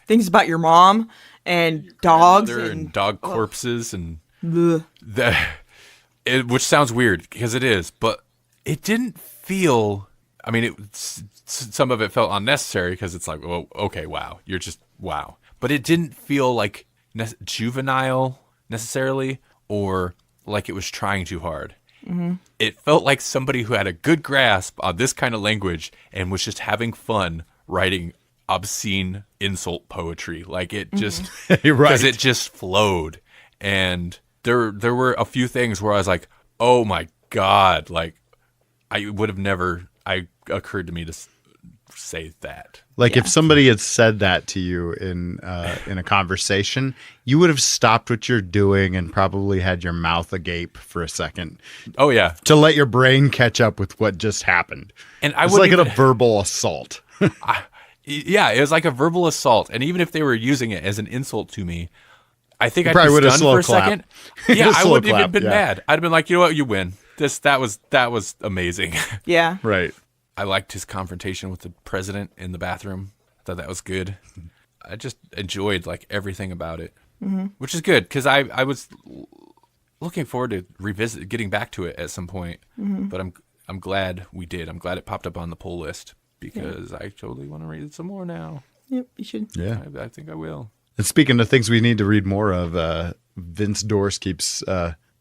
Things about your mom and dogs and dog corpses and Ugh. which sounds weird because it is, but it didn't feel. I mean, some of it felt unnecessary because it's like, well, okay, wow, you're just wow. But it didn't feel like juvenile necessarily, or like it was trying too hard. It felt like somebody who had a good grasp on this kind of language and was just having fun writing obscene insult poetry. Like it just, because it just flowed. And there were a few things where I was like, oh my God, like I would have never, occurred to me to say that. Like if somebody had said that to you in a conversation, you would have stopped what you're doing and probably had your mouth agape for a second. Oh yeah, to let your brain catch up with what just happened. And I was was like a verbal assault. Yeah, it was like a verbal assault. And even if they were using it as an insult to me, I think I'd probably be stunned for a clap. second. Yeah, I wouldn't even been mad. I'd have been like, you know what, you win. That was amazing. Yeah. Right. I liked his confrontation with the president in the bathroom. I thought that was good. I just enjoyed like everything about it, which is good because I was looking forward to getting back to it at some point. But I'm glad we did. I'm glad it popped up on the pull list because I totally want to read it some more now. Yep, you should. Yeah. I think I will. And speaking of things we need to read more of, Vince Dorse keeps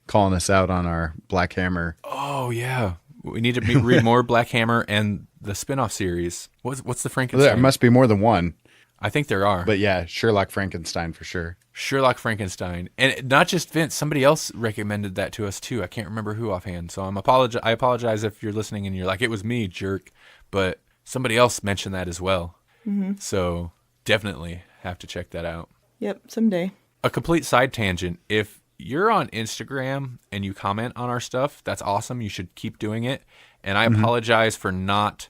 calling us out on our Black Hammer. Oh yeah, we need to read more Black Hammer and the spin-off series. What's the Frankenstein? There must be more than one. I think there are. But yeah, Sherlock Frankenstein for sure. Sherlock Frankenstein. And not just Vince, somebody else recommended that to us too. I can't remember who offhand. So I apologize if you're listening and you're like, it was me, jerk. But somebody else mentioned that as well. So definitely have to check that out. Yep, someday. A complete side tangent. If you're on Instagram and you comment on our stuff, that's awesome. You should keep doing it. And I apologize for not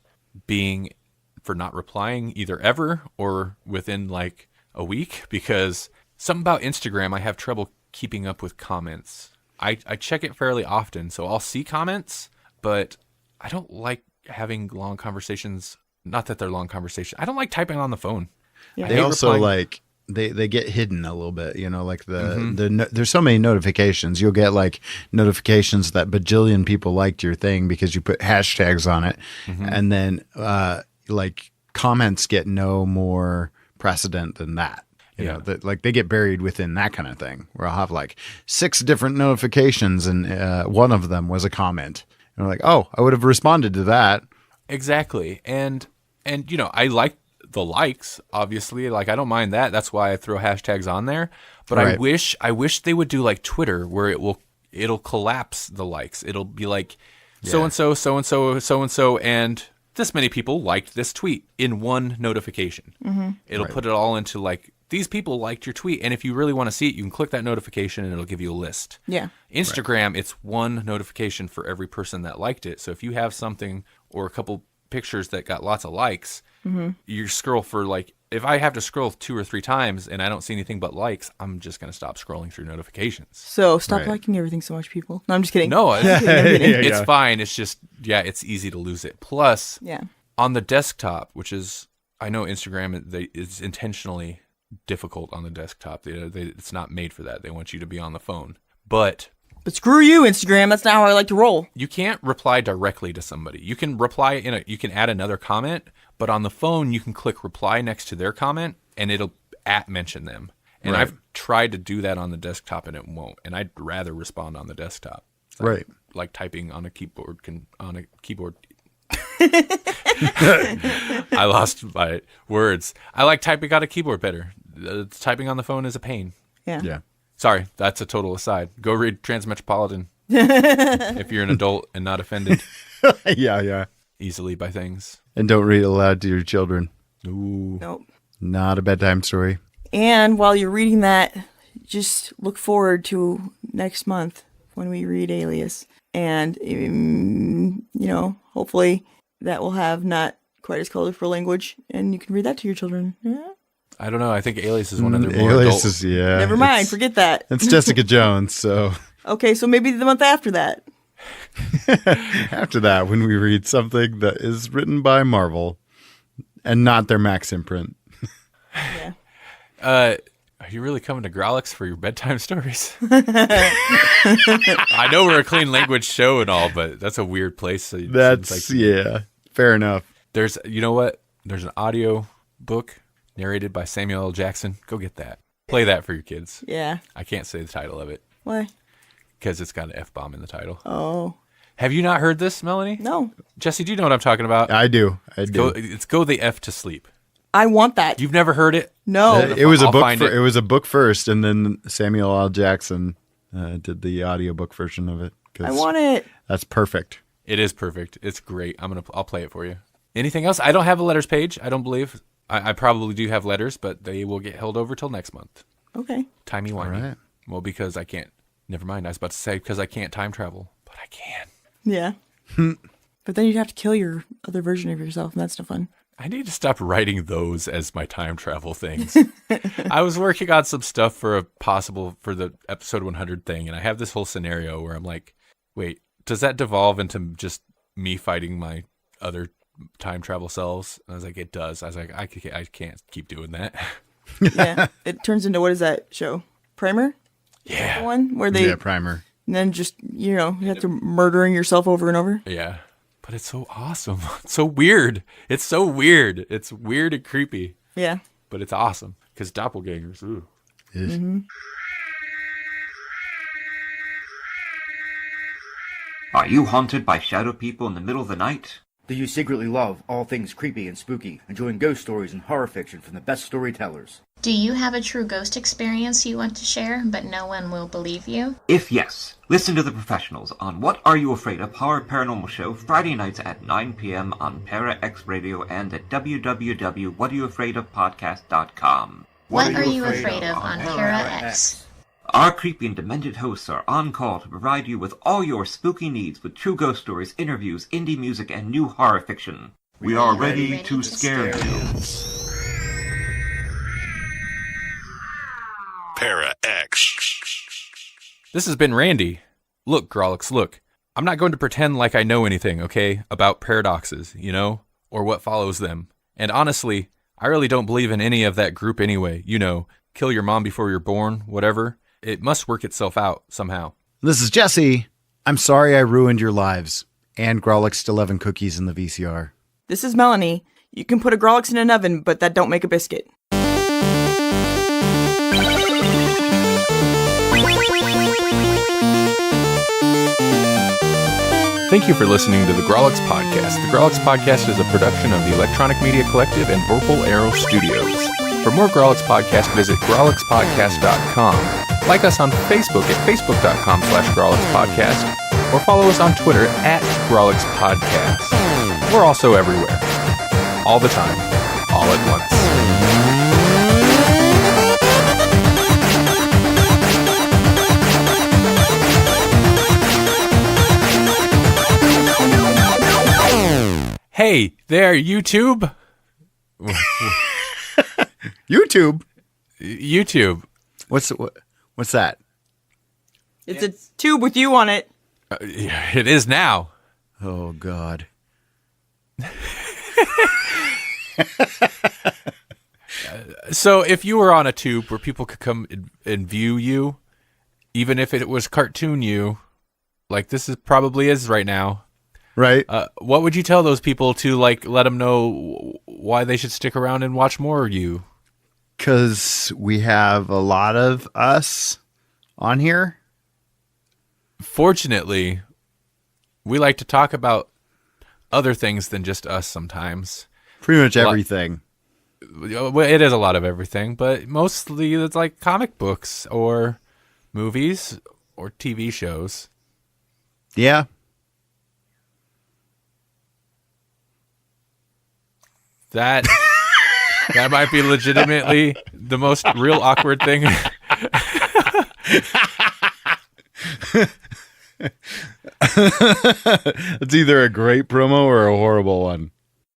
replying either ever or within like a week, because something about Instagram, I have trouble keeping up with comments. I check it fairly often, so I'll see comments, but I don't like having long conversations not that they're long conversations. I don't like typing on the phone. Yeah. I They hate also replying. they get hidden a little bit, like there's so many notifications. You'll get like notifications that bajillion people liked your thing because you put hashtags on it, and then like comments get no more precedent than that. Like they get buried within that kind of thing, where I'll have like 6 different notifications, and one of them was a comment, and I'm like, oh, I would have responded to that. Exactly. And I like the likes, obviously. Like, I don't mind that. That's why I throw hashtags on there. But Right. I wish they would do like Twitter, where it'll collapse the likes. It'll be like so and so, so and so, so and so, and this many people liked this tweet in one notification. It'll put it all into like, these people liked your tweet, and if you really want to see it, you can click that notification and it'll give you a list. Yeah. Instagram, it's one notification for every person that liked it. So if you have something or a couple pictures that got lots of likes, you scroll for like, if I have to scroll 2 or 3 times and I don't see anything but likes, I'm just going to stop scrolling through notifications. So stop Right. liking everything so much, people. No, I'm just kidding. No, I'm kidding. it's fine. It's just, it's easy to lose it. Plus, Yeah. on the desktop, which is, I know Instagram is intentionally difficult on the desktop. It's not made for that. They want you to be on the phone. But But screw you, Instagram. That's not how I like to roll. you can't reply directly to somebody. You can reply you can add another comment, but on the phone you can click reply next to their comment and it'll mention them. And Right. I've tried to do that on the desktop and it won't. And I'd rather respond on the desktop. It's Right. Like typing on a keyboard I lost my words. I like typing on a keyboard better. Typing on the phone is a pain. Yeah. Yeah. Sorry, that's a total aside. Go read Transmetropolitan if you're an adult and not offended Yeah. easily by things. And don't read aloud to your children. Ooh. Nope. Not a bedtime story. And while you're reading that, just look forward to next month when we read Alias. And, hopefully that will have not quite as colorful language, and you can read that to your children. Yeah. I don't know. I think Alias is one of their more Alias adult. is, yeah. Never mind. it's- Forget that. It's Jessica Jones, so Okay, so maybe the month after that. after that, when we read something that is written by Marvel and not their Max imprint. Yeah. Are you really coming to Grawlix for your bedtime stories? I know we're a clean language show and all, but that's a weird place. It That's, seems like yeah, fair enough. there's, you know what? There's an audio book narrated by Samuel L. Jackson. Go get that. Play that for your kids. Yeah. I can't say the title of it Why? because it's got an F-bomb in the title. Oh. Have you not heard this, Melanie? No. Jesse, do you know what I'm talking about? I do. It's Go the F to Sleep. I want that. You've never heard it? No. It was a I'll book. find it. It was a book first, and then Samuel L. Jackson did the audiobook version of it. 'Cause I want it. That's perfect. It is perfect. It's great. I'll play it for you. Anything else? I don't have a letters page. I don't believe. I probably do have letters, but they will get held over till next month. Okay. Timey-wimey. right. Well, because I can't. Never mind. I was about to say because I can't time travel, but I can. Yeah. But then you'd have to kill your other version of yourself, and that's no fun. I need to stop writing those as my time travel things. I was working on some stuff for the episode 100 thing, and I have this whole scenario where I'm like, wait, does that devolve into just me fighting my other time travel selves? And I was like, it does. I was like, I can't keep doing that. Yeah. It turns into, what is that show? Primer? Yeah. The one where they, Yeah, primer. and then just, you have to murdering yourself over and over. Yeah. But it's so awesome. It's so weird. It's so weird. It's weird and creepy, Yeah. but it's awesome because doppelgangers. Ooh. Are you haunted by shadow people in the middle of the night? Do you secretly love all things creepy and spooky, enjoying ghost stories and horror fiction from the best storytellers? Do you have a true ghost experience you want to share, but no one will believe you? If yes, listen to the professionals on What Are You Afraid Of? Horror Paranormal Show Friday nights at 9 p.m. on Para X Radio and at www.whatareyouafraidofpodcast.com. What are you afraid of on Para X? Our creepy and demented hosts are on call to provide you with all your spooky needs with true ghost stories, interviews, indie music, and new horror fiction. We are ready to scare you. Para X. This has been Randy. Look, Grawlix, look. I'm not going to pretend like I know anything, okay, about paradoxes, or what follows them. And honestly, I really don't believe in any of that group anyway. You know, kill your mom before you're born, whatever. It must work itself out somehow. This is Jesse. I'm sorry I ruined your lives. And Grawlix 11 cookies in the VCR. This is Melanie. You can put a Grawlix in an oven, but that don't make a biscuit. Thank you for listening to the Grawlix Podcast. The Grawlix Podcast is a production of the Electronic Media Collective and Purple Arrow Studios. For more Grawlix Podcast, visit grawlixpodcast.com. Like us on Facebook at facebook.com/grawlixpodcast, or follow us on Twitter at grawlixpodcast. We're also everywhere. All the time. All at once. Hey there, YouTube. YouTube? YouTube. What's that? It's a tube with you on it. It is now. Oh, God. So if you were on a tube where people could come and view you, even if it was cartoon you, like this probably is right now, right? What would you tell those people to like let them know why they should stick around and watch more of you? Because we have a lot of us on here. Fortunately, we like to talk about other things than just us sometimes. Pretty much everything. It is a lot of everything, but mostly it's like comic books or movies or TV shows. Yeah. That might be legitimately the most real awkward thing. It's either a great promo or a horrible one.